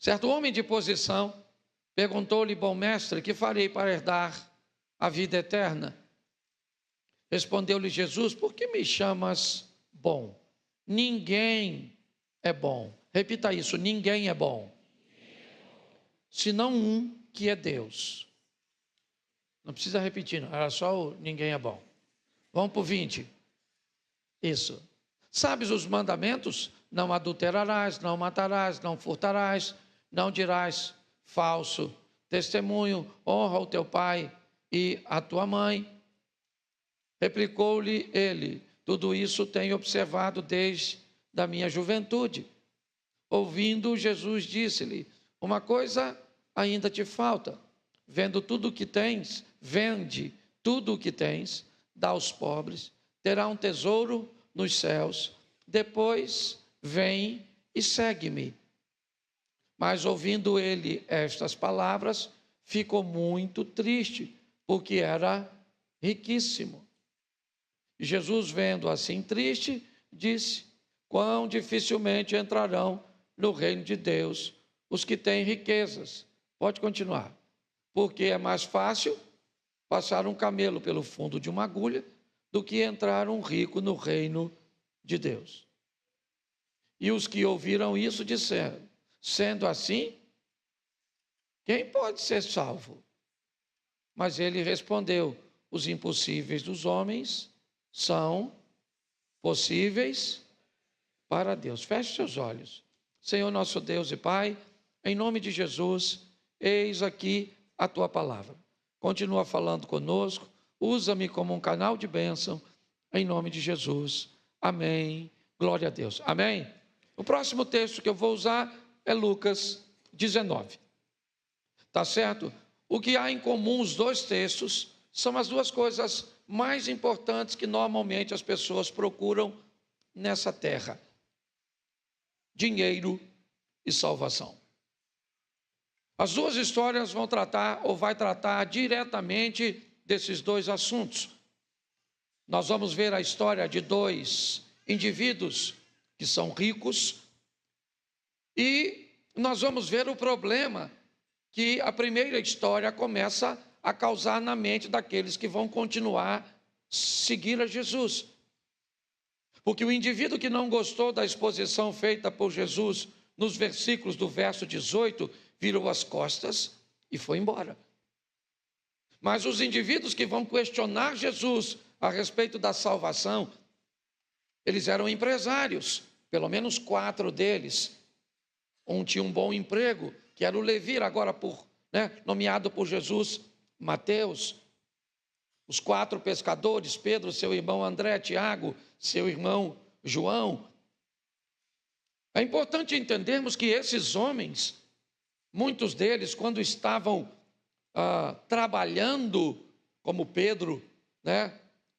Certo homem de posição perguntou-lhe: bom mestre, que farei para herdar a vida eterna? Respondeu-lhe Jesus: por que me chamas bom? Ninguém é bom. Repita isso: ninguém é bom, senão um que é Deus. Não precisa repetir, não. Era só o ninguém é bom. Vamos para o 20. Isso. Sabes os mandamentos? Não adulterarás, não matarás, não furtarás, não dirás falso testemunho, honra o teu pai e a tua mãe. Replicou-lhe ele: tudo isso tenho observado desde a minha juventude. Ouvindo, Jesus disse-lhe: uma coisa ainda te falta. Vende tudo o que tens, dá aos pobres, terá um tesouro nos céus. Depois vem e segue-me. Mas ouvindo ele estas palavras, ficou muito triste, porque era riquíssimo. E Jesus, vendo assim triste, disse: quão dificilmente entrarão no reino de Deus os que têm riquezas. Pode continuar. Porque é mais fácil passar um camelo pelo fundo de uma agulha do que entrar um rico no reino de Deus. E os que ouviram isso disseram: sendo assim, quem pode ser salvo? Mas ele respondeu: os impossíveis dos homens são possíveis para Deus. Feche seus olhos. Senhor nosso Deus e Pai, em nome de Jesus, eis aqui a tua palavra. Continua falando conosco, usa-me como um canal de bênção, em nome de Jesus. Amém. Glória a Deus. Amém. O próximo texto que eu vou usar é Lucas 19. Tá certo? O que há em comum os dois textos são as duas coisas mais importantes que normalmente as pessoas procuram nessa terra: dinheiro e salvação. As duas histórias vão tratar ou vai tratar diretamente desses dois assuntos. Nós vamos ver a história de dois indivíduos que são ricos e nós vamos ver o problema que a primeira história começa a causar na mente daqueles que vão continuar seguir a Jesus. Porque o indivíduo que não gostou da exposição feita por Jesus nos versículos do verso 18, virou as costas e foi embora. Mas os indivíduos que vão questionar Jesus a respeito da salvação, eles eram empresários, pelo menos 4 deles. Um tinha um bom emprego, que era o Levi, agora nomeado por Jesus, Mateus. Os 4 pescadores, Pedro, seu irmão André, Tiago, seu irmão João. É importante entendermos que esses homens, muitos deles, quando estavam trabalhando, como Pedro,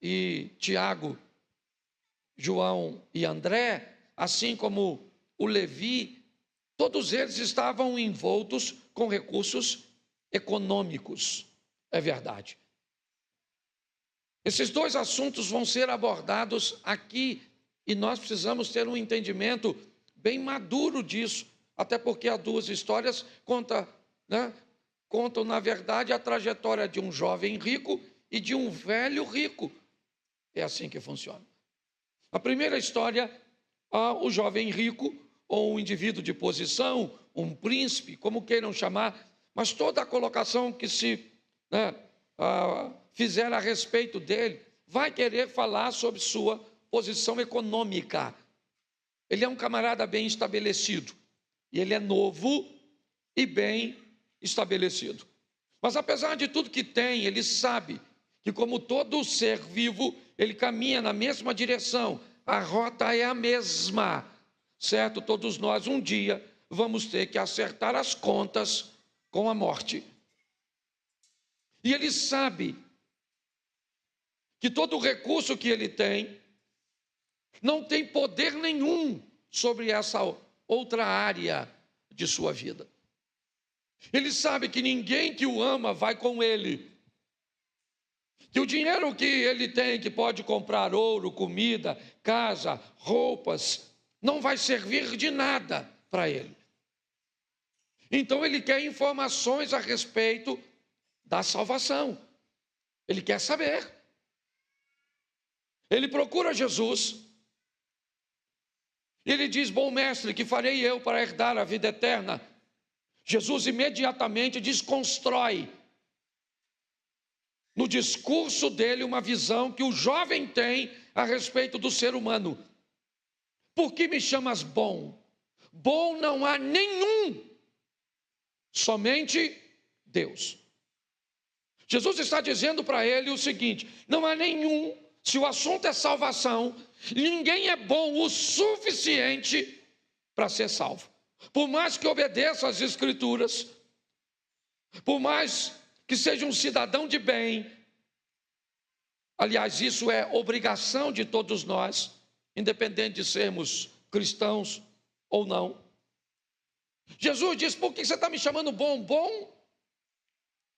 e Tiago, João e André, assim como o Levi, todos eles estavam envoltos com recursos econômicos, é verdade. Esses dois assuntos vão ser abordados aqui e nós precisamos ter um entendimento bem maduro disso, até porque as duas histórias contam, na verdade, a trajetória de um jovem rico e de um velho rico. É assim que funciona. A primeira história, o jovem rico, ou um indivíduo de posição, um príncipe, como queiram chamar, mas toda a colocação que se fizer a respeito dele, vai querer falar sobre sua posição econômica. Ele é um camarada bem estabelecido, e ele é novo e bem estabelecido. Mas apesar de tudo que tem, ele sabe que, como todo ser vivo, ele caminha na mesma direção, a rota é a mesma, certo? Todos nós um dia vamos ter que acertar as contas com a morte. E ele sabe que todo o recurso que ele tem não tem poder nenhum sobre essa outra área de sua vida. Ele sabe que ninguém que o ama vai com ele. Que o dinheiro que ele tem, que pode comprar ouro, comida, casa, roupas, não vai servir de nada para ele. Então ele quer informações a respeito da salvação. Ele quer saber. Ele procura Jesus. Ele diz: bom mestre, que farei eu para herdar a vida eterna? Jesus imediatamente desconstrói no discurso dele uma visão que o jovem tem a respeito do ser humano. Por que me chamas bom? Bom não há nenhum, somente Deus. Jesus está dizendo para ele o seguinte: não há nenhum, se o assunto é salvação, ninguém é bom o suficiente para ser salvo. Por mais que obedeça às Escrituras, por mais que seja um cidadão de bem, aliás, isso é obrigação de todos nós, independente de sermos cristãos ou não. Jesus diz: por que você está me chamando bom? Bom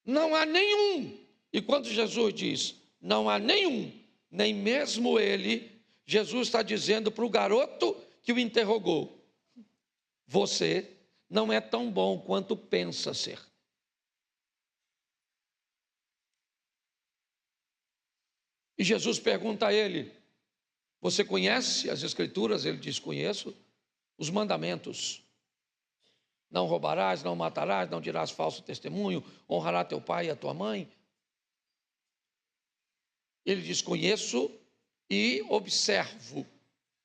não há nenhum. E quando Jesus diz não há nenhum, nem mesmo ele, Jesus está dizendo para o garoto que o interrogou: você não é tão bom quanto pensa ser. E Jesus pergunta a ele: você conhece as Escrituras? Ele diz: conheço. Os mandamentos: não roubarás, não matarás, não dirás falso testemunho, honrará teu pai e a tua mãe. Ele diz: conheço e observo,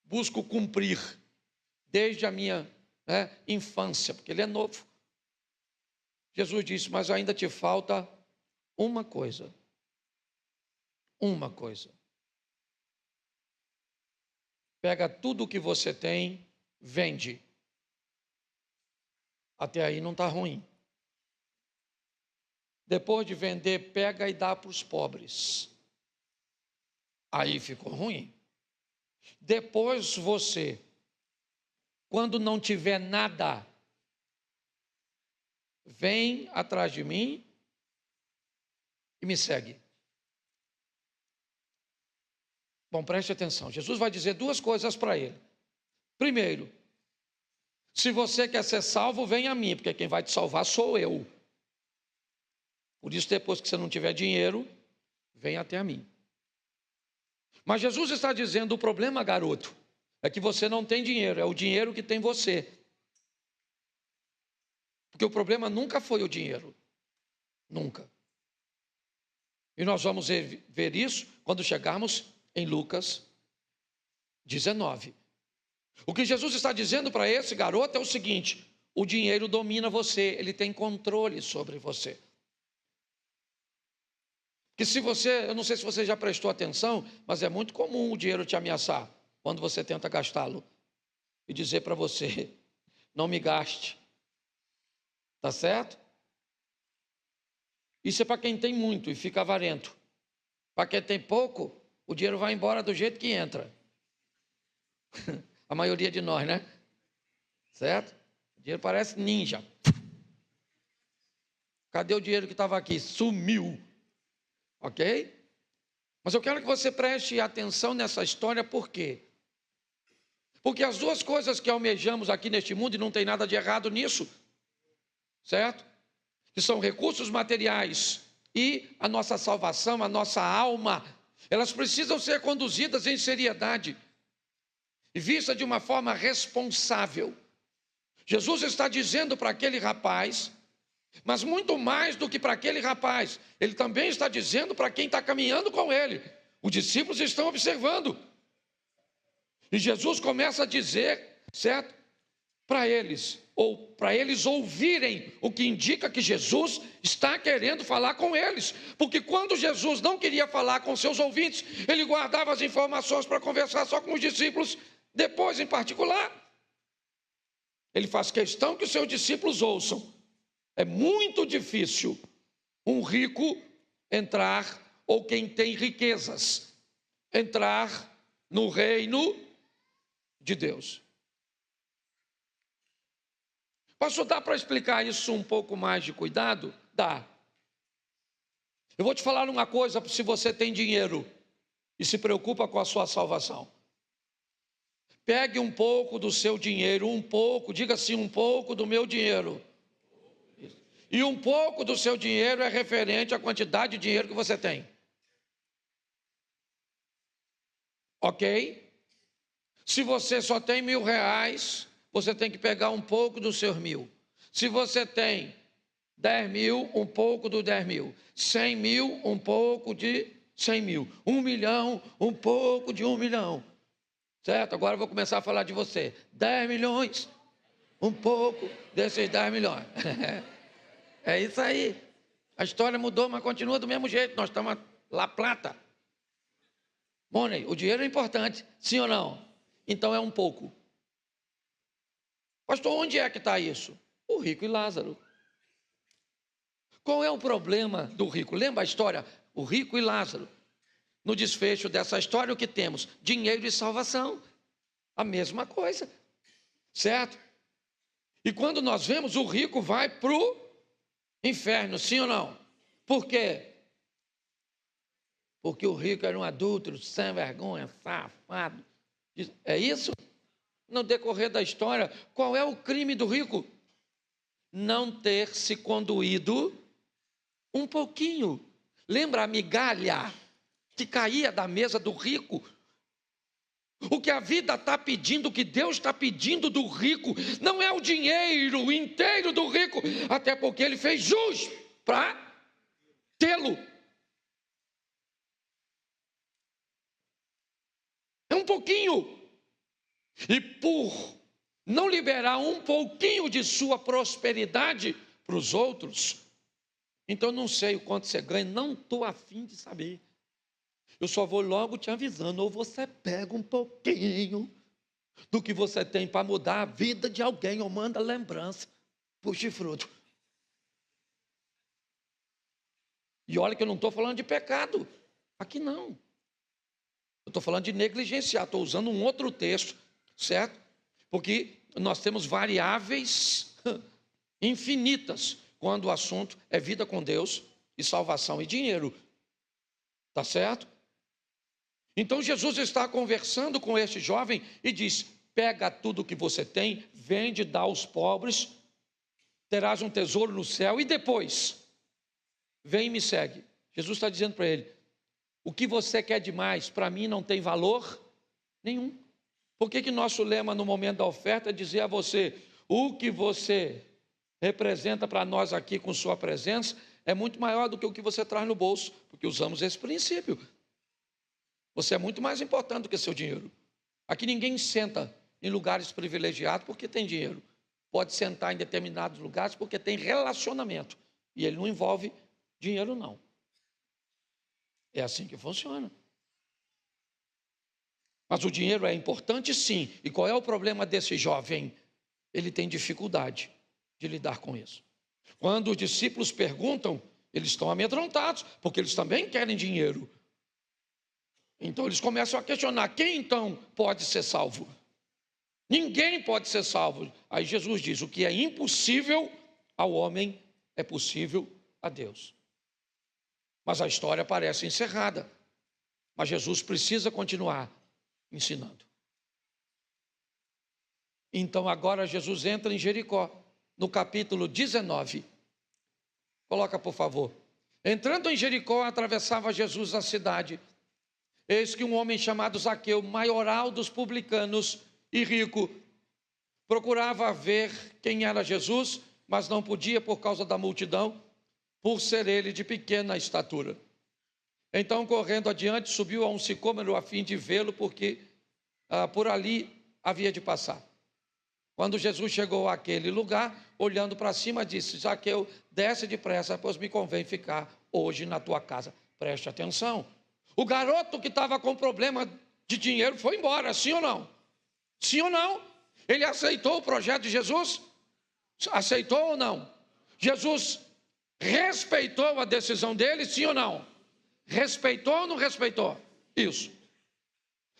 busco cumprir desde a minha infância, porque ele é novo. Jesus disse: mas ainda te falta uma coisa. Uma coisa. Pega tudo o que você tem, vende. Até aí não está ruim. Depois de vender, pega e dá para os pobres. Aí ficou ruim. Depois você, quando não tiver nada, vem atrás de mim e me segue. Bom, preste atenção. Jesus vai dizer duas coisas para ele. Primeiro, se você quer ser salvo, vem a mim, porque quem vai te salvar sou eu. Por isso, depois que você não tiver dinheiro, vem até a mim. Mas Jesus está dizendo: o problema, garoto, é que você não tem dinheiro, é o dinheiro que tem você. Porque o problema nunca foi o dinheiro. Nunca. E nós vamos ver isso quando chegarmos em Lucas 19. O que Jesus está dizendo para esse garoto é o seguinte: o dinheiro domina você, ele tem controle sobre você. Que se você, eu não sei se você já prestou atenção, mas é muito comum o dinheiro te ameaçar quando você tenta gastá-lo e dizer para você: não me gaste. Tá certo? Isso é para quem tem muito e fica avarento. Para quem tem pouco, o dinheiro vai embora do jeito que entra. A maioria de nós, né? Certo? O dinheiro parece ninja. Cadê o dinheiro que estava aqui? Sumiu. Ok? Mas eu quero que você preste atenção nessa história, por quê? Porque as duas coisas que almejamos aqui neste mundo, e não tem nada de errado nisso, certo? Que são recursos materiais e a nossa salvação, a nossa alma, elas precisam ser conduzidas em seriedade e vista de uma forma responsável. Jesus está dizendo para aquele rapaz, mas muito mais do que para aquele rapaz, ele também está dizendo para quem está caminhando com ele. Os discípulos estão observando. E Jesus começa a dizer, certo? Para eles, ou para eles ouvirem, o que indica que Jesus está querendo falar com eles. Porque quando Jesus não queria falar com seus ouvintes, ele guardava as informações para conversar só com os discípulos, depois em particular. Ele faz questão que os seus discípulos ouçam. É muito difícil um rico entrar, ou quem tem riquezas, entrar no reino de Deus. Posso dar para explicar isso um pouco mais de cuidado? Dá. Eu vou te falar uma coisa: se você tem dinheiro e se preocupa com a sua salvação, pegue um pouco do seu dinheiro, um pouco, diga assim, um pouco do meu dinheiro, E um pouco do seu dinheiro é referente à quantidade de dinheiro que você tem. Ok? Se você só tem R$1.000, você tem que pegar um pouco dos seus 1.000. Se você tem 10.000, um pouco do 10.000. 100.000, um pouco de 100.000. 1.000.000, um pouco de 1.000.000. Certo? Agora eu vou começar a falar de você. 10 milhões, um pouco desses 10 milhões. É isso aí. A história mudou, mas continua do mesmo jeito. Nós estamos lá plata. Money, o dinheiro é importante, sim ou não? Então é um pouco. Pastor, onde é que está isso? O rico e Lázaro. Qual é o problema do rico? Lembra a história? O rico e Lázaro. No desfecho dessa história, o que temos? Dinheiro e salvação. A mesma coisa. Certo? E quando nós vemos, o rico vai para o inferno, sim ou não? Por quê? Porque o rico era um adúltero, sem vergonha, safado. É isso? No decorrer da história, qual é o crime do rico? Não ter se conduído um pouquinho. Lembra a migalha que caía da mesa do rico? O que a vida está pedindo, o que Deus está pedindo do rico, não é o dinheiro inteiro do rico, até porque ele fez jus para tê-lo. É um pouquinho. E por não liberar um pouquinho de sua prosperidade para os outros, então não sei o quanto você ganha, não estou afim de saber. Eu só vou logo te avisando, ou você pega um pouquinho do que você tem para mudar a vida de alguém, ou manda lembrança para o chifrudo. E olha que eu não estou falando de pecado, aqui não. Eu estou falando de negligenciar, estou usando um outro texto, certo? Porque nós temos variáveis infinitas quando o assunto é vida com Deus e salvação e dinheiro. Tá certo? Então Jesus está conversando com este jovem e diz: pega tudo que você tem, vende, dá aos pobres, terás um tesouro no céu e depois vem e me segue. Jesus está dizendo para ele: o que você quer demais, para mim não tem valor nenhum. Por que nosso lema no momento da oferta é dizer a você: o que você representa para nós aqui com sua presença é muito maior do que o que você traz no bolso, porque usamos esse princípio. Você é muito mais importante do que seu dinheiro. Aqui ninguém senta em lugares privilegiados porque tem dinheiro. Pode sentar em determinados lugares porque tem relacionamento. E ele não envolve dinheiro, não. É assim que funciona. Mas o dinheiro é importante, sim. E qual é o problema desse jovem? Ele tem dificuldade de lidar com isso. Quando os discípulos perguntam, eles estão amedrontados, porque eles também querem dinheiro. Então eles começam a questionar: quem então pode ser salvo? Ninguém pode ser salvo. Aí Jesus diz: o que é impossível ao homem é possível a Deus. Mas a história parece encerrada. Mas Jesus precisa continuar ensinando. Então agora Jesus entra em Jericó, no capítulo 19. Coloca, por favor. Entrando em Jericó, atravessava Jesus a cidade. Eis que um homem chamado Zaqueu, maioral dos publicanos e rico, procurava ver quem era Jesus, mas não podia por causa da multidão, por ser ele de pequena estatura. Então, correndo adiante, subiu a um sicômoro a fim de vê-lo, porque por ali havia de passar. Quando Jesus chegou àquele lugar, olhando para cima, disse: Zaqueu, desce depressa, pois me convém ficar hoje na tua casa. Preste atenção. O garoto que estava com problema de dinheiro foi embora, sim ou não? Sim ou não? Ele aceitou o projeto de Jesus? Aceitou ou não? Jesus respeitou a decisão dele, sim ou não? Respeitou ou não respeitou? Isso.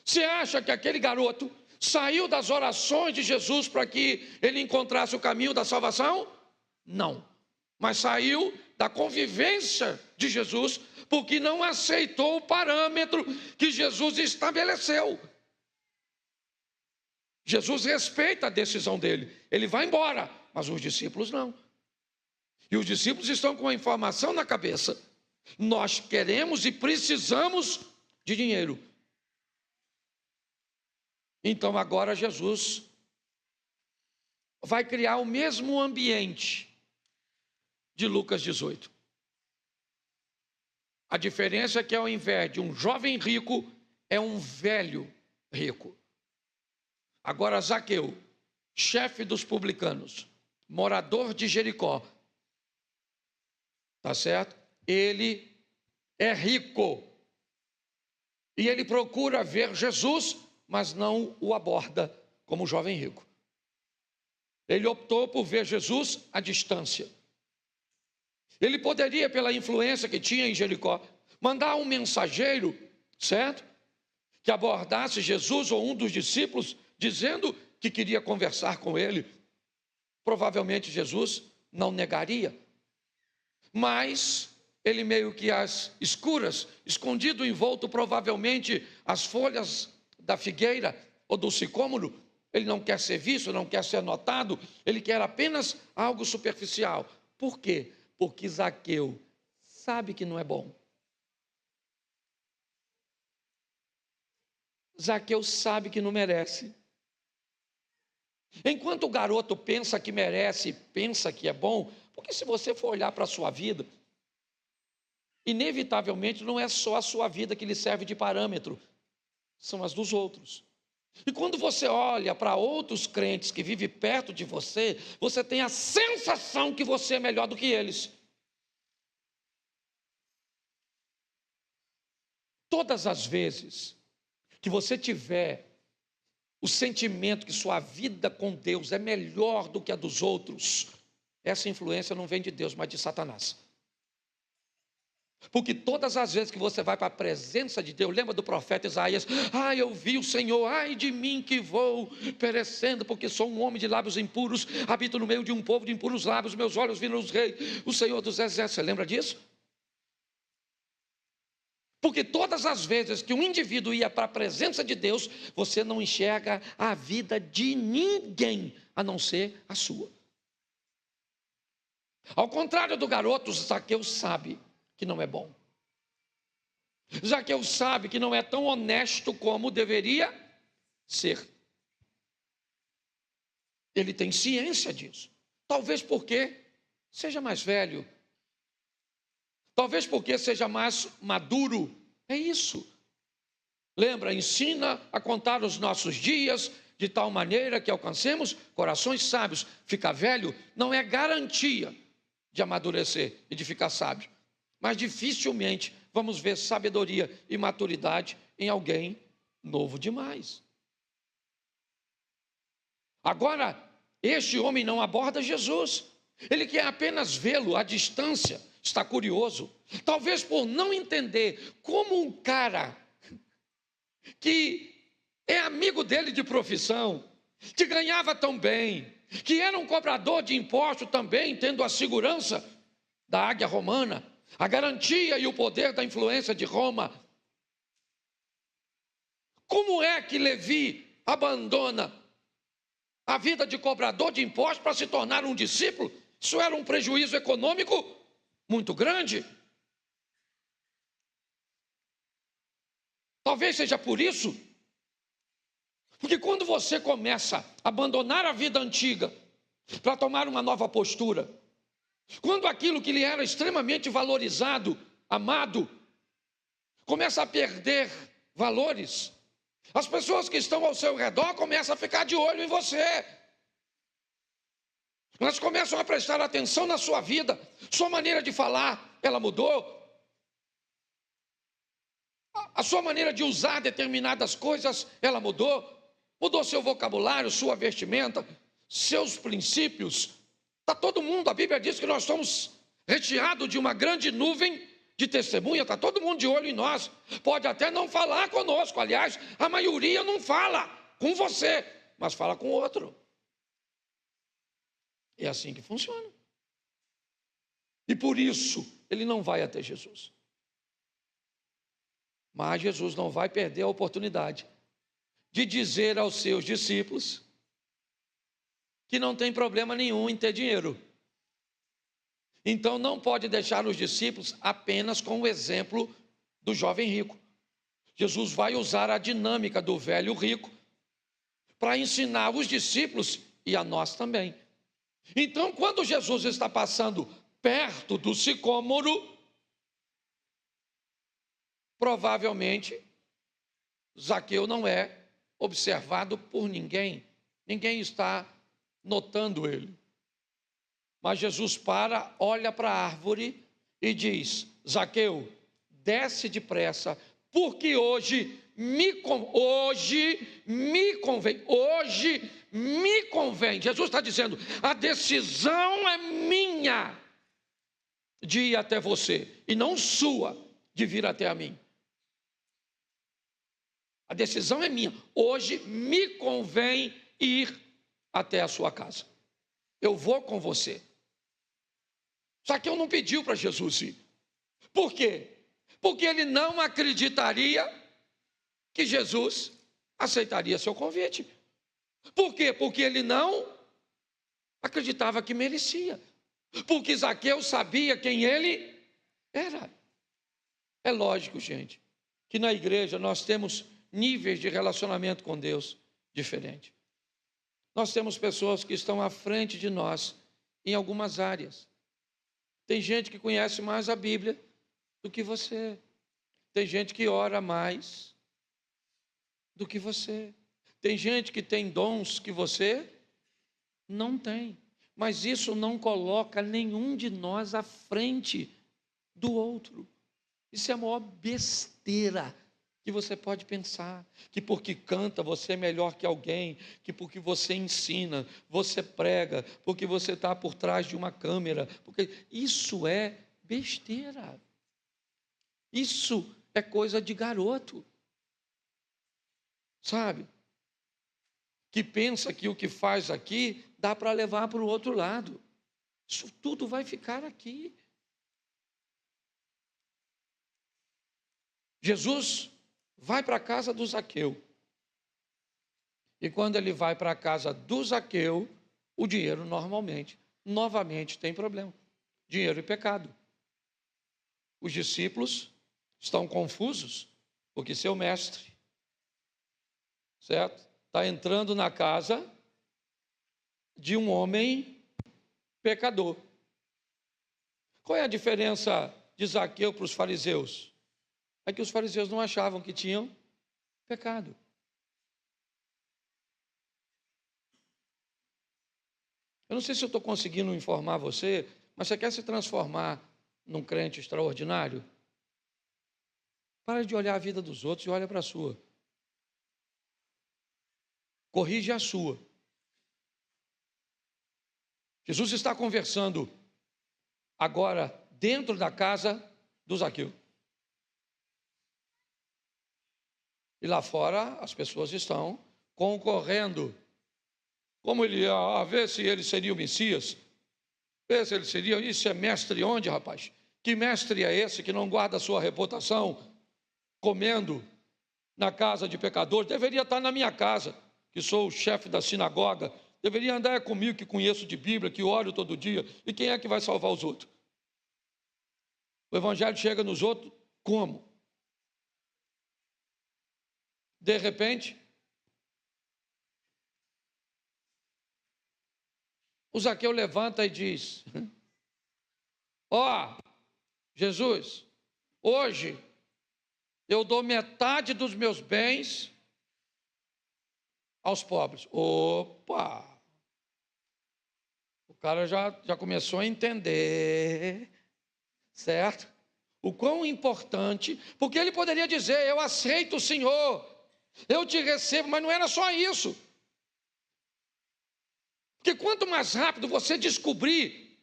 Você acha que aquele garoto saiu das orações de Jesus para que ele encontrasse o caminho da salvação? Não. Mas saiu da convivência de Jesus, porque não aceitou o parâmetro que Jesus estabeleceu. Jesus respeita a decisão dele. Ele vai embora, mas os discípulos não. E os discípulos estão com a informação na cabeça: nós queremos e precisamos de dinheiro. Então agora Jesus vai criar o mesmo ambiente de Lucas 18. A diferença é que ao invés de um jovem rico, é um velho rico. Agora Zaqueu, chefe dos publicanos, morador de Jericó, tá certo? Ele é rico. E ele procura ver Jesus, mas não o aborda como jovem rico. Ele optou por ver Jesus à distância. Ele poderia, pela influência que tinha em Jericó, mandar um mensageiro, certo? Que abordasse Jesus ou um dos discípulos, dizendo que queria conversar com ele. Provavelmente Jesus não negaria. Mas ele meio que às escuras, escondido, envolto provavelmente as folhas da figueira ou do sicômoro, ele não quer ser visto, não quer ser notado, ele quer apenas algo superficial. Por quê? Porque Zaqueu sabe que não é bom. Zaqueu sabe que não merece. Enquanto o garoto pensa que merece, pensa que é bom, porque se você for olhar para a sua vida, inevitavelmente não é só a sua vida que lhe serve de parâmetro, são as dos outros. E quando você olha para outros crentes que vivem perto de você, você tem a sensação que você é melhor do que eles. Todas as vezes que você tiver o sentimento que sua vida com Deus é melhor do que a dos outros, essa influência não vem de Deus, mas de Satanás. Porque todas as vezes que você vai para a presença de Deus, lembra do profeta Isaías? Eu vi o Senhor, ai de mim que vou perecendo, porque sou um homem de lábios impuros, habito no meio de um povo de impuros lábios, meus olhos viram os reis, o Senhor dos exércitos. Você lembra disso? Porque todas as vezes que um indivíduo ia para a presença de Deus, você não enxerga a vida de ninguém, a não ser a sua. Ao contrário do garoto, Zaqueu sabe que não é bom. Zaqueu sabe que não é tão honesto como deveria ser. Ele tem ciência disso. Talvez porque seja mais velho. Talvez porque seja mais maduro. É isso. Lembra, ensina a contar os nossos dias de tal maneira que alcancemos corações sábios. Ficar velho não é garantia de amadurecer e de ficar sábio. Mas dificilmente vamos ver sabedoria e maturidade em alguém novo demais. Agora, este homem não aborda Jesus. Ele quer apenas vê-lo à distância. Está curioso. Talvez por não entender como um cara que é amigo dele de profissão, que ganhava tão bem, que era um cobrador de imposto também, tendo a segurança da águia romana, a garantia e o poder da influência de Roma. Como é que Levi abandona a vida de cobrador de impostos para se tornar um discípulo? Isso era um prejuízo econômico muito grande. Talvez seja por isso, porque quando você começa a abandonar a vida antiga para tomar uma nova postura, quando aquilo que lhe era extremamente valorizado, amado, começa a perder valores, as pessoas que estão ao seu redor começam a ficar de olho em você. Elas começam a prestar atenção na sua vida, sua maneira de falar, ela mudou. A sua maneira de usar determinadas coisas, ela mudou. Mudou seu vocabulário, sua vestimenta, seus princípios. Está todo mundo, a Bíblia diz que nós somos recheados de uma grande nuvem de testemunha, está todo mundo de olho em nós. Pode até não falar conosco, aliás, a maioria não fala com você, mas fala com outro. É assim que funciona. E por isso, ele não vai até Jesus. Mas Jesus não vai perder a oportunidade de dizer aos seus discípulos que não tem problema nenhum em ter dinheiro. Então não pode deixar os discípulos apenas com o exemplo do jovem rico. Jesus vai usar a dinâmica do velho rico para ensinar os discípulos e a nós também. Então, quando Jesus está passando perto do sicômoro, provavelmente Zaqueu não é observado por ninguém. Ninguém está notando ele. Mas Jesus para, olha para a árvore e diz: Zaqueu, desce depressa, porque hoje me convém. Jesus está dizendo: a decisão é minha de ir até você, e não sua de vir até a mim. A decisão é minha. Hoje me convém ir até a sua casa. Eu vou com você. Zaqueu não pediu para Jesus ir. Por quê? Porque ele não acreditaria que Jesus aceitaria seu convite. Por quê? Porque ele não acreditava que merecia. Porque Zaqueu sabia quem ele era. É lógico, gente, que na igreja nós temos níveis de relacionamento com Deus diferentes. Nós temos pessoas que estão à frente de nós em algumas áreas. Tem gente que conhece mais a Bíblia do que você. Tem gente que ora mais do que você. Tem gente que tem dons que você não tem. Mas isso não coloca nenhum de nós à frente do outro. Isso é a maior besteira que você pode pensar. Que porque canta você é melhor que alguém. Que porque você ensina, você prega. Porque você está por trás de uma câmera. Porque isso é besteira. Isso é coisa de garoto. Sabe? Que pensa que o que faz aqui dá para levar para o outro lado. Isso tudo vai ficar aqui. Jesus vai para a casa do Zaqueu. E quando ele vai para a casa do Zaqueu, o dinheiro novamente tem problema. Dinheiro e pecado. Os discípulos estão confusos, porque seu mestre, certo? Está entrando na casa de um homem pecador. Qual é a diferença de Zaqueu para os fariseus? É que os fariseus não achavam que tinham pecado. Eu não sei se eu estou conseguindo informar você, mas você quer se transformar num crente extraordinário? Para de olhar a vida dos outros e olha para a sua. Corrige a sua. Jesus está conversando agora dentro da casa do Zaqueu. E lá fora as pessoas estão concorrendo. Como ele ia, a ver se ele seria o Messias. Ver se ele seria. Isso é mestre onde, rapaz? Que mestre é esse que não guarda a sua reputação comendo na casa de pecador? Deveria estar na minha casa, que sou o chefe da sinagoga. Deveria andar comigo, que conheço de Bíblia, que oro todo dia. E quem é que vai salvar os outros? O evangelho chega nos outros como? De repente, o Zaqueu levanta e diz: ó, Jesus, hoje eu dou metade dos meus bens aos pobres. Opa! O cara já começou a entender, certo? O quão importante, porque ele poderia dizer: eu aceito o Senhor, eu te recebo, mas não era só isso. Porque quanto mais rápido você descobrir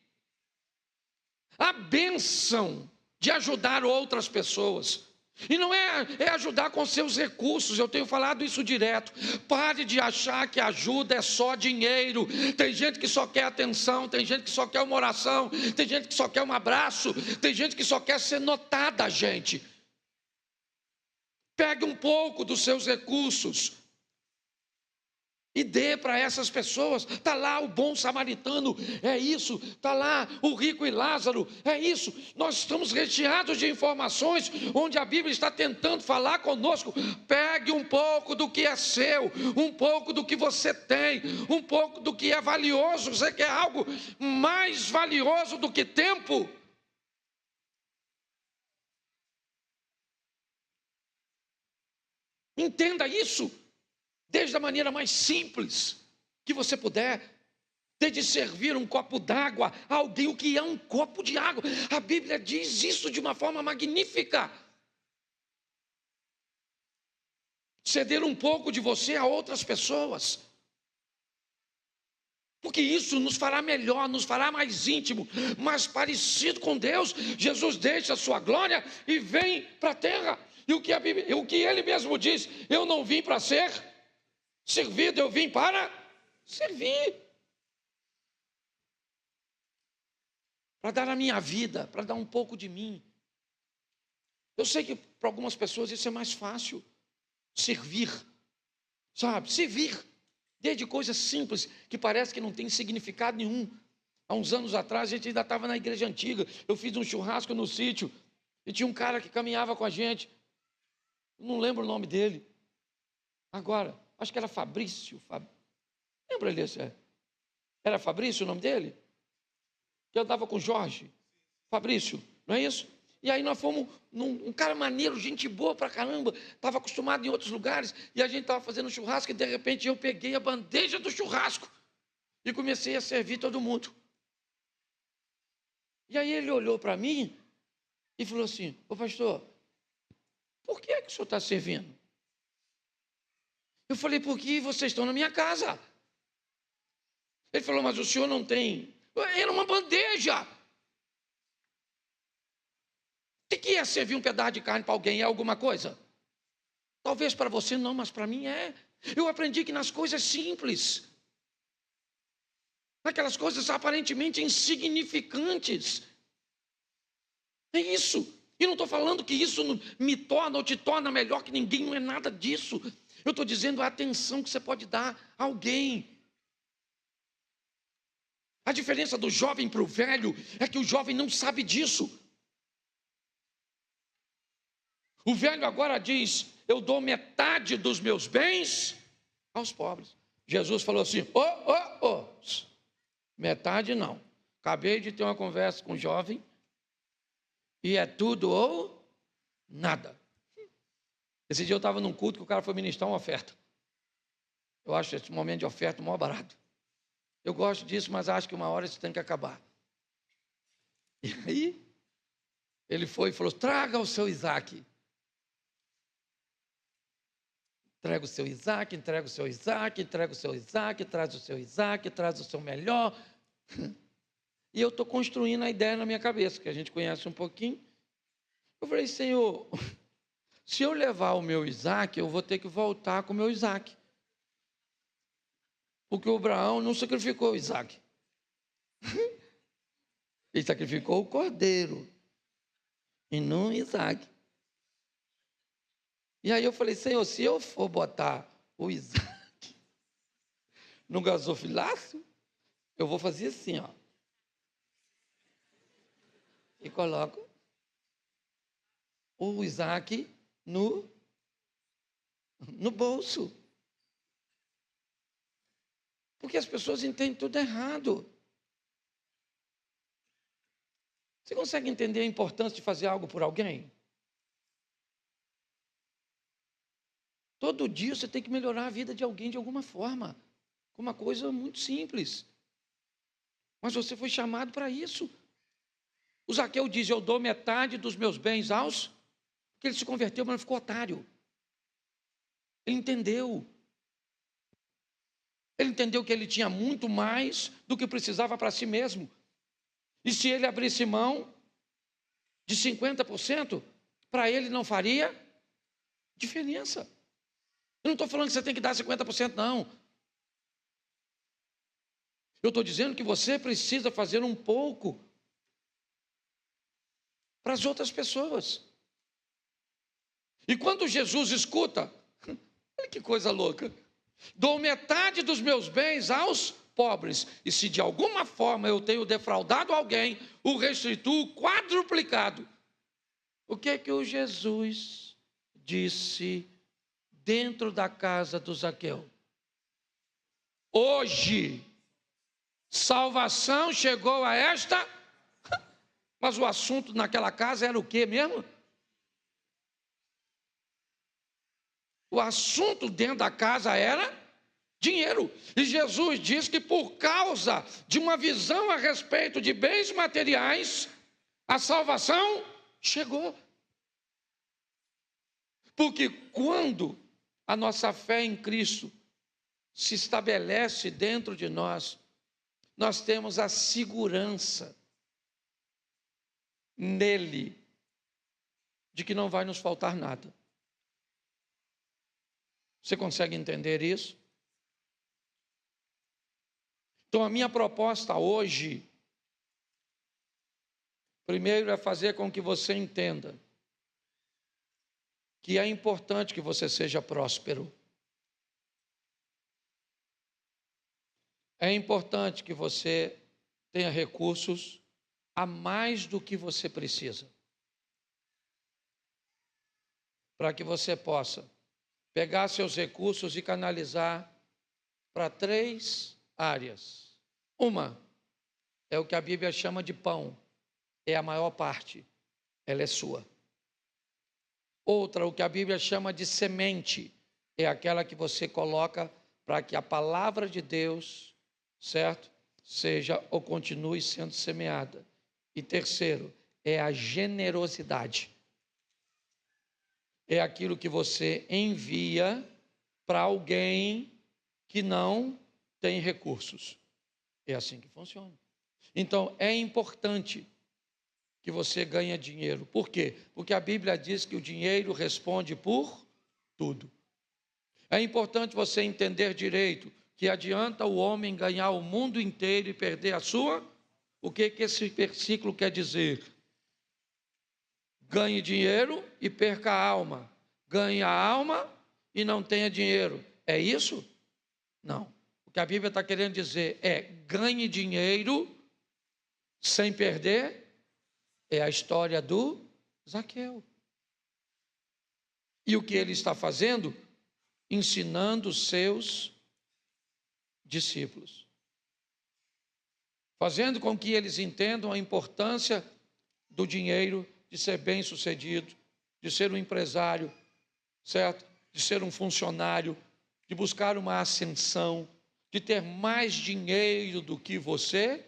a bênção de ajudar outras pessoas, e não é ajudar com seus recursos, eu tenho falado isso direto. Pare de achar que ajuda é só dinheiro. Tem gente que só quer atenção, tem gente que só quer uma oração, tem gente que só quer um abraço, tem gente que só quer ser notada, gente. Pegue um pouco dos seus recursos e dê para essas pessoas. Está lá o bom samaritano, é isso. Está lá o rico e Lázaro, é isso. Nós estamos recheados de informações, onde a Bíblia está tentando falar conosco. Pegue um pouco do que é seu, um pouco do que você tem, um pouco do que é valioso. Você quer algo mais valioso do que tempo? Entenda isso. Desde a maneira mais simples que você puder, desde servir um copo d'água a alguém. O que é um copo de água? A Bíblia diz isso de uma forma magnífica. Ceder um pouco de você a outras pessoas, porque isso nos fará melhor, nos fará mais íntimo, mais parecido com Deus. Jesus deixa a sua glória e vem para a terra. E o que ele mesmo diz: eu não vim para ser servido, eu vim para servir, para dar a minha vida, para dar um pouco de mim. Eu sei que para algumas pessoas isso é mais fácil, servir, sabe? Servir, desde coisas simples, que parece que não tem significado nenhum. Há uns anos atrás, a gente ainda estava na igreja antiga, eu fiz um churrasco no sítio, e tinha um cara que caminhava com a gente, não lembro o nome dele, agora, acho que era Fabrício, lembra ele? Era Fabrício o nome dele? Que andava com Jorge, Fabrício, não é isso? E aí nós fomos, um cara maneiro, gente boa pra caramba, estava acostumado em outros lugares, e a gente estava fazendo churrasco, e de repente eu peguei a bandeja do churrasco, e comecei a servir todo mundo. E aí ele olhou para mim, e falou assim: ô pastor, por que o senhor está servindo? Eu falei: porque vocês estão na minha casa. Ele falou: mas o senhor não tem. Era uma bandeja. O que é servir um pedaço de carne para alguém? É alguma coisa? Talvez para você não, mas para mim é. Eu aprendi que nas coisas simples, naquelas coisas aparentemente insignificantes, é isso. E não estou falando que isso me torna ou te torna melhor que ninguém, não é nada disso. Eu estou dizendo a atenção que você pode dar a alguém. A diferença do jovem para o velho é que o jovem não sabe disso. O velho agora diz: eu dou metade dos meus bens aos pobres. Jesus falou assim: metade não. Acabei de ter uma conversa com um jovem e é tudo ou nada. Esse dia eu estava num culto que o cara foi ministrar uma oferta. Eu acho esse momento de oferta o maior barato. Eu gosto disso, mas acho que uma hora isso tem que acabar. E aí, ele foi e falou: traga o seu Isaac. Entrega o seu Isaac, entrega o seu Isaac, entrega o seu Isaac, traz o seu Isaac, traz o seu melhor. E eu estou construindo a ideia na minha cabeça, que a gente conhece um pouquinho. Eu falei: Senhor, se eu levar o meu Isaac, eu vou ter que voltar com o meu Isaac. Porque o Abraão não sacrificou o Isaac. Ele sacrificou o cordeiro e não o Isaac. E aí eu falei: Senhor, se eu for botar o Isaac no gasofilácio, eu vou fazer assim, ó. E coloco o Isaac no bolso. Porque as pessoas entendem tudo errado. Você consegue entender a importância de fazer algo por alguém? Todo dia você tem que melhorar a vida de alguém de alguma forma. Uma coisa muito simples. Mas você foi chamado para isso. O Zaqueu diz: eu dou metade dos meus bens aos... Porque ele se converteu, mas não ficou otário. Ele entendeu. Ele entendeu que ele tinha muito mais do que precisava para si mesmo. E se ele abrisse mão de 50%, para ele não faria diferença. Eu não estou falando que você tem que dar 50%, não. Eu estou dizendo que você precisa fazer um pouco para as outras pessoas. E quando Jesus escuta, olha que coisa louca, Dou metade dos meus bens aos pobres. E se de alguma forma eu tenho defraudado alguém, o restituo quadruplicado. O que é que o Jesus disse dentro da casa do Zaqueu? Hoje, salvação chegou a esta. Mas o assunto naquela casa era o quê mesmo? O assunto dentro da casa era dinheiro. E Jesus diz que por causa de uma visão a respeito de bens materiais, a salvação chegou. Porque quando a nossa fé em Cristo se estabelece dentro de nós, nós temos a segurança nele de que não vai nos faltar nada. Você consegue entender isso? Então, a minha proposta hoje, primeiro, é fazer com que você entenda que é importante que você seja próspero. É importante que você tenha recursos a mais do que você precisa, para que você possa pegar seus recursos e canalizar para 3 áreas. Uma é o que a Bíblia chama de pão, é a maior parte, ela é sua. Outra, o que a Bíblia chama de semente, é aquela que você coloca para que a palavra de Deus, certo, seja ou continue sendo semeada. E terceiro, é a generosidade. É aquilo que você envia para alguém que não tem recursos. É assim que funciona. Então, é importante que você ganhe dinheiro. Por quê? Porque a Bíblia diz que o dinheiro responde por tudo. É importante você entender direito que adianta o homem ganhar o mundo inteiro e perder a sua. O que esse versículo quer dizer? Ganhe dinheiro e perca a alma. Ganhe a alma e não tenha dinheiro. É isso? Não. O que a Bíblia está querendo dizer é ganhe dinheiro sem perder. É a história do Zaqueu. E o que ele está fazendo? Ensinando os seus discípulos. Fazendo com que eles entendam a importância do dinheiro, de ser bem-sucedido, de ser um empresário, certo? De ser um funcionário, de buscar uma ascensão, de ter mais dinheiro do que você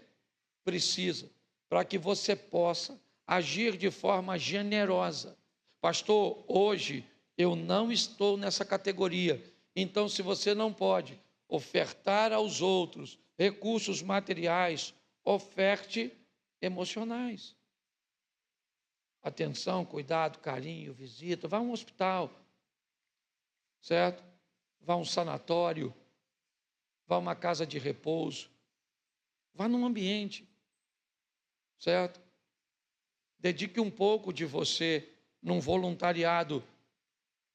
precisa, para que você possa agir de forma generosa. Pastor, hoje eu não estou nessa categoria, então se você não pode ofertar aos outros recursos materiais, oferte emocionais. Atenção, cuidado, carinho, visita, vá a um hospital, certo? Vá a um sanatório, vá a uma casa de repouso, vá num ambiente, certo? Dedique um pouco de você num voluntariado.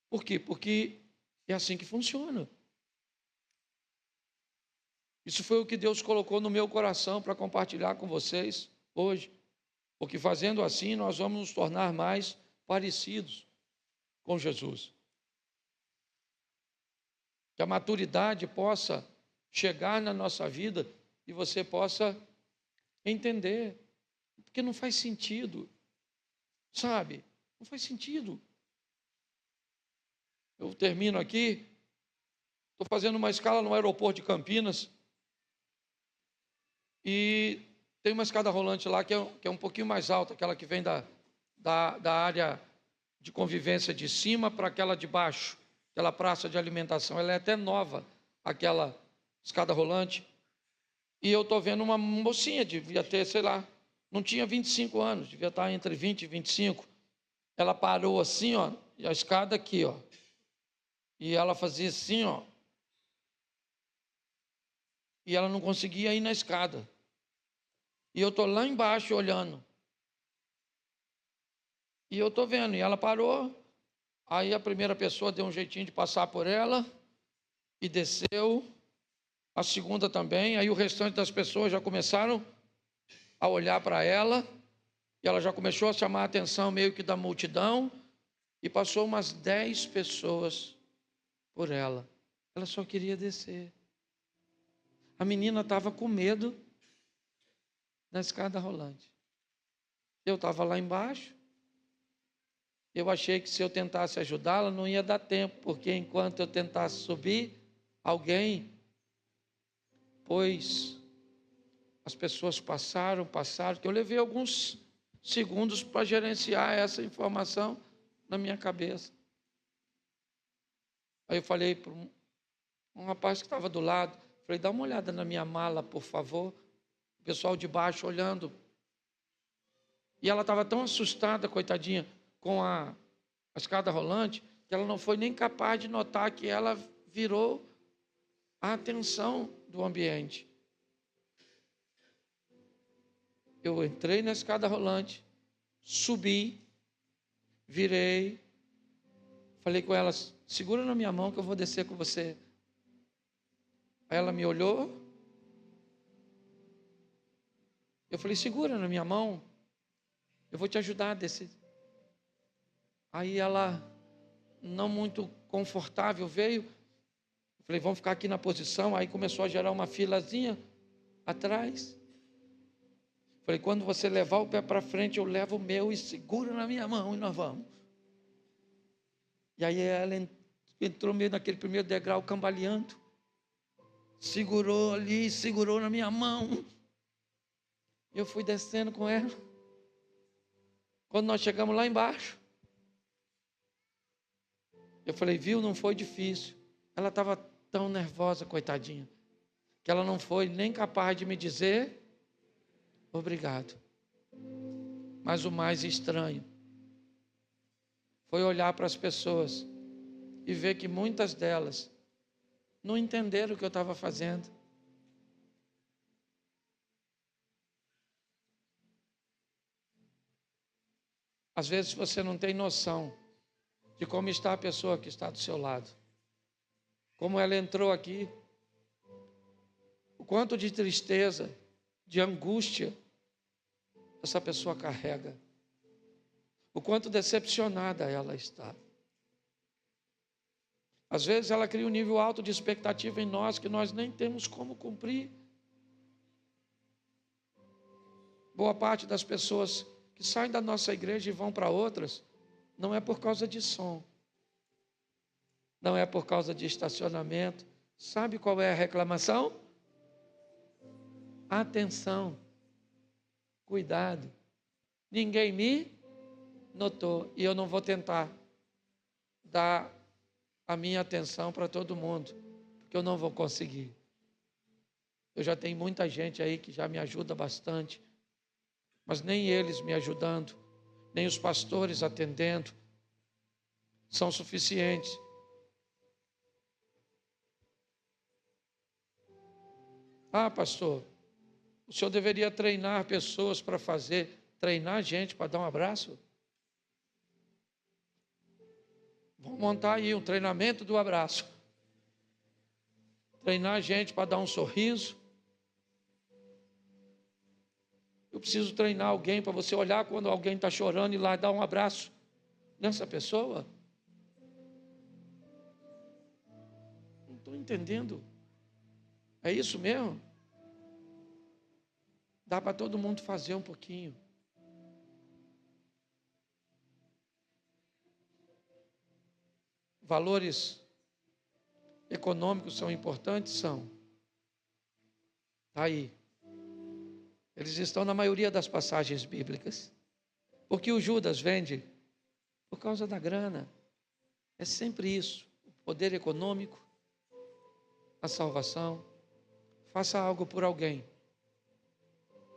Por quê? Porque é assim que funciona. Isso foi o que Deus colocou no meu coração para compartilhar com vocês hoje. Porque fazendo assim, nós vamos nos tornar mais parecidos com Jesus. Que a maturidade possa chegar na nossa vida e você possa entender. Porque não faz sentido, sabe? Não faz sentido. Eu termino aqui, estou fazendo uma escala no aeroporto de Campinas e tem uma escada rolante lá que é um pouquinho mais alta, aquela que vem da área de convivência de cima para aquela de baixo, aquela praça de alimentação. Ela é até nova, aquela escada rolante. E eu estou vendo uma mocinha, devia ter, sei lá, não tinha 25 anos, devia estar entre 20 e 25. Ela parou assim, ó, e a escada aqui, ó. E ela fazia assim, ó. E ela não conseguia ir na escada. E eu estou lá embaixo olhando. E eu estou vendo, e ela parou. Aí a primeira pessoa deu um jeitinho de passar por ela. e desceu, a segunda também. Aí o restante das pessoas já começaram a olhar para ela, e ela já começou a chamar a atenção meio que da multidão, e passou umas 10 pessoas por ela. Ela só queria descer. A menina estava com medo da escada rolante. Eu estava lá embaixo. Eu achei que se eu tentasse ajudá-la não ia dar tempo, porque enquanto eu tentasse subir, alguém, pois as pessoas passaram, que eu levei alguns segundos para gerenciar essa informação na minha cabeça. Aí eu falei para um rapaz que estava do lado, falei, dá uma olhada na minha mala, por favor. O pessoal de baixo olhando. E ela estava tão assustada, coitadinha, com a escada rolante, que ela não foi nem capaz de notar que ela virou a atenção do ambiente. Eu entrei na escada rolante, subi, virei, falei com ela, segura na minha mão que eu vou descer com você. Aí ela me olhou, eu falei, segura na minha mão, eu vou te ajudar a descer. Aí ela, não muito confortável, veio, eu falei, vamos ficar aqui na posição. Aí começou a gerar uma filazinha atrás. Falei, quando você levar o pé para frente, eu levo o meu e segura na minha mão e nós vamos. E aí ela entrou meio naquele primeiro degrau, cambaleando. Segurou ali, segurou na minha mão. Eu fui descendo com ela. Quando nós chegamos lá embaixo, eu falei, viu, não foi difícil. Ela estava tão nervosa, coitadinha, que ela não foi nem capaz de me dizer obrigado. Mas o mais estranho foi olhar para as pessoas e ver que muitas delas não entenderam o que eu estava fazendo. Às vezes você não tem noção de como está a pessoa que está do seu lado. Como ela entrou aqui, o quanto de tristeza, de angústia essa pessoa carrega. O quanto decepcionada ela está. Às vezes ela cria um nível alto de expectativa em nós que nós nem temos como cumprir. Boa parte das pessoas que saem da nossa igreja e vão para outras, não é por causa de som, não é por causa de estacionamento. Sabe qual é a reclamação? Atenção, cuidado, ninguém me notou, e eu não vou tentar dar a minha atenção para todo mundo, porque eu não vou conseguir. Eu já tenho muita gente aí que já me ajuda bastante, mas nem eles me ajudando, nem os pastores atendendo, são suficientes. Ah, pastor, o senhor deveria treinar pessoas para treinar gente para dar um abraço? Vamos montar aí um treinamento do abraço. Treinar gente para dar um sorriso. Eu preciso treinar alguém para você olhar quando alguém está chorando e ir lá dar um abraço nessa pessoa. Não estou entendendo. É isso mesmo? Dá para todo mundo fazer um pouquinho. Valores econômicos são importantes? São. Está aí. Eles estão na maioria das passagens bíblicas. Porque o Judas vende por causa da grana. É sempre isso. O poder econômico, a salvação. Faça algo por alguém.